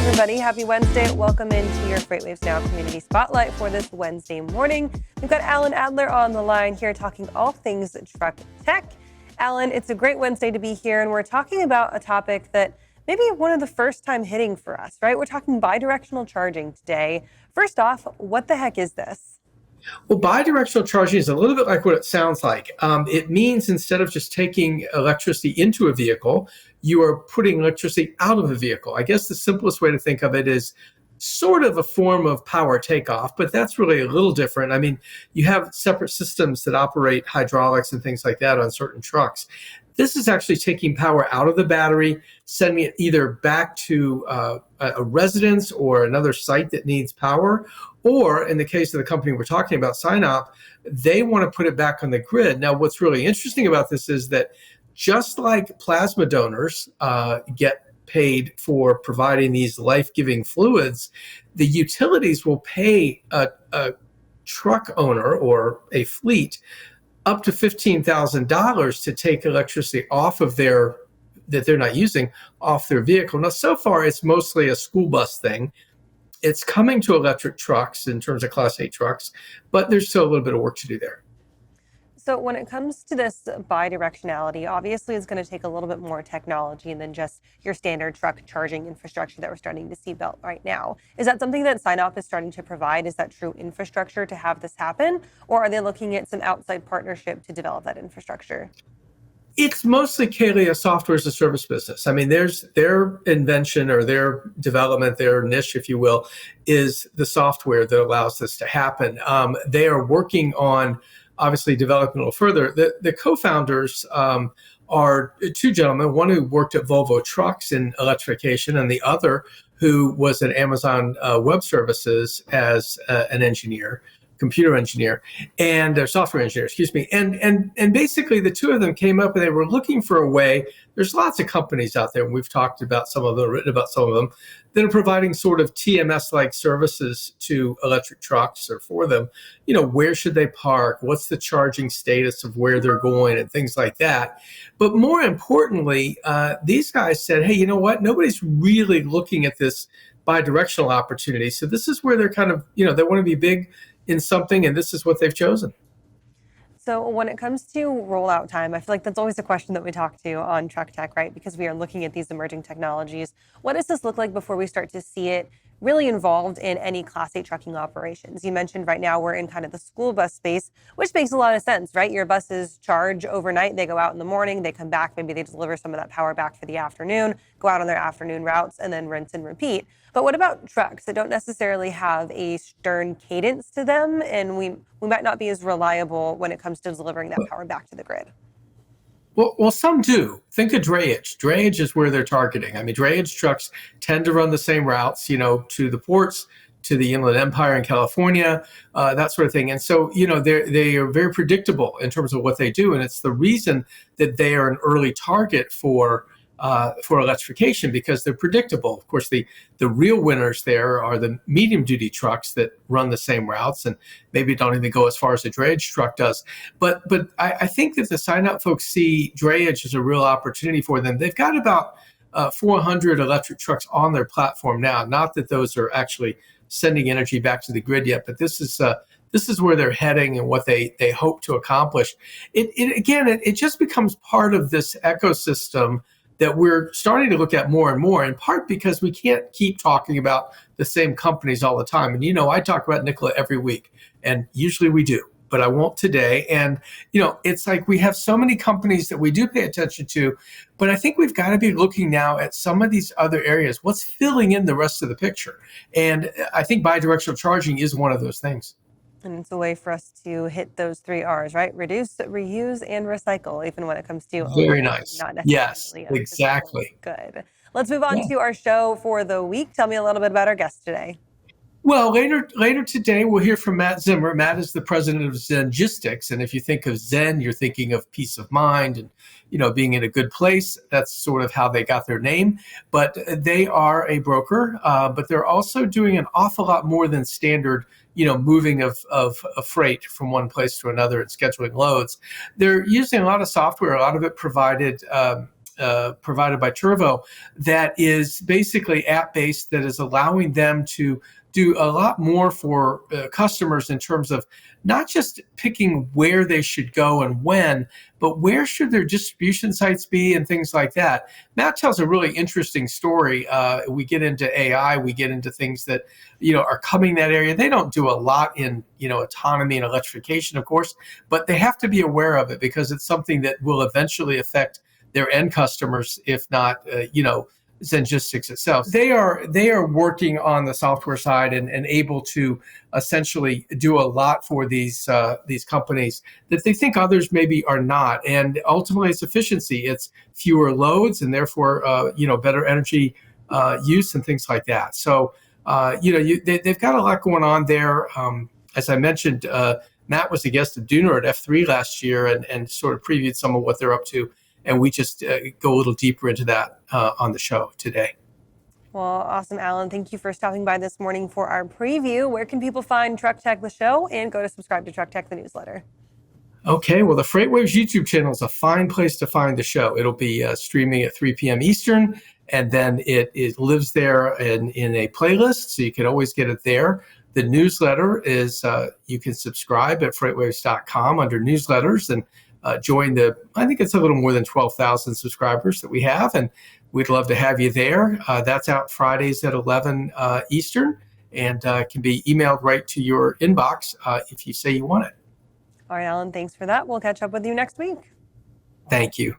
everybody. Happy Wednesday. Welcome into your FreightWaves Now Community Spotlight for this Wednesday morning. We've got Alan Adler on the line here talking all things truck tech. Alan, it's a great Wednesday to be here, and we're talking about a topic that maybe one of the first time hitting for us, right? We're talking bidirectional charging today. First off, what the heck is this? Well, bidirectional charging is a little bit like what it sounds like. It means instead of just taking electricity into a vehicle, you are putting electricity out of a vehicle. I guess the simplest way to think of it is sort of a form of power takeoff, but that's really a little different. I mean, you have separate systems that operate hydraulics and things like that on certain trucks. This is actually taking power out of the battery, sending it either back to a residence or another site that needs power, or in the case of the company we're talking about, Synop, they want to put it back on the grid. Now, what's really interesting about this is that just like plasma donors get paid for providing these life-giving fluids, the utilities will pay a truck owner or a fleet up to $15,000 to take electricity off of that they're not using off their vehicle. Now, so far, it's mostly a school bus thing. It's coming to electric trucks in terms of Class 8 trucks, but there's still a little bit of work to do there. So when it comes to this bidirectionality, obviously it's going to take a little bit more technology than just your standard truck charging infrastructure that we're starting to see built right now. Is that something that Synop is starting to provide? Is that true infrastructure to have this happen? Or are they looking at some outside partnership to develop that infrastructure? It's mostly a software as a service business. I mean, their invention or their development, their niche, if you will, is the software that allows this to happen. They are working on obviously developing a little further. The co-founders are two gentlemen, one who worked at Volvo Trucks in electrification and the other who was at Amazon Web Services as an engineer, computer engineer, and software engineer, excuse me. And basically the two of them came up and they were looking for a way. There's lots of companies out there, and we've talked about some of them, written about some of them, that are providing sort of TMS-like services to electric trucks or for them. You know, where should they park? What's the charging status of where they're going and things like that. But more importantly, these guys said, hey, you know what? Nobody's really looking at this bidirectional opportunity. So this is where they're kind of, they want to be big in something, and this is what they've chosen. So when it comes to rollout time, I feel like that's always a question that we talk to on Truck Tech, right? Because we are looking at these emerging technologies. What does this look like before we start to see it really involved in any Class 8 trucking operations? You mentioned right now we're in kind of the school bus space, which makes a lot of sense, right? Your buses charge overnight. They go out in the morning, they come back, maybe they deliver some of that power back for the afternoon, go out on their afternoon routes, and then rinse and repeat. But what about trucks that don't necessarily have a stern cadence to them, and we might not be as reliable when it comes to delivering that power back to the grid? Well, some do. Think of drayage. Drayage is where they're targeting. I mean, drayage trucks tend to run the same routes, to the ports, to the Inland Empire in California, that sort of thing. And so, they are very predictable in terms of what they do. And it's the reason that they are an early target for electrification, because they're predictable. Of course, the real winners there are the medium duty trucks that run the same routes and maybe don't even go as far as a drayage truck does. But I think that the Synop folks see drayage as a real opportunity for them. They've got about 400 electric trucks on their platform now. Not that those are actually sending energy back to the grid yet, but this is where they're heading and what they hope to accomplish. It just becomes part of this ecosystem that we're starting to look at more and more, in part because we can't keep talking about the same companies all the time. And, I talk about Nikola every week, and usually we do, but I won't today. And, it's like we have so many companies that we do pay attention to, but I think we've got to be looking now at some of these other areas. What's filling in the rest of the picture? And I think bidirectional charging is one of those things. And it's a way for us to hit those 3 R's, right? Reduce, reuse, and recycle, even when it comes to very nice. Not yes, exactly. Good. Let's move on to our show for the week. Tell me a little bit about our guest today. Well, later today, we'll hear from Matt Zimmer. Matt is the president of Zengistics. And if you think of Zen, you're thinking of peace of mind and, being in a good place. That's sort of how they got their name. But they are a broker, but they're also doing an awful lot more than standard, moving of freight from one place to another and scheduling loads. They're using a lot of software, a lot of it provided provided by Turvo that is basically app-based, that is allowing them to do a lot more for customers in terms of not just picking where they should go and when, but where should their distribution sites be and things like that. Matt tells a really interesting story. We get into AI, we get into things that are coming in that area. They don't do a lot in autonomy and electrification, of course, but they have to be aware of it because it's something that will eventually affect their end customers, if not Zengistics itself. They are working on the software side and able to essentially do a lot for these companies that they think others maybe are not. And ultimately, it's efficiency. It's fewer loads and therefore better energy use and things like that. So they've got a lot going on there. As I mentioned, Matt was a guest of Duner at F3 last year and sort of previewed some of what they're up to. And we just go a little deeper into that on the show today. Well, awesome, Alan. Thank you for stopping by this morning for our preview. Where can people find Truck Tech, the show, and go to subscribe to Truck Tech, the newsletter? Okay, well, the FreightWaves YouTube channel is a fine place to find the show. It'll be streaming at 3 p.m. Eastern, and then it lives there in a playlist, so you can always get it there. The newsletter is, you can subscribe at freightwaves.com under newsletters and join I think it's a little more than 12,000 subscribers that we have, and we'd love to have you there. That's out Fridays at 11 Eastern, and can be emailed right to your inbox if you say you want it. All right, Alan, thanks for that. We'll catch up with you next week. Thank you.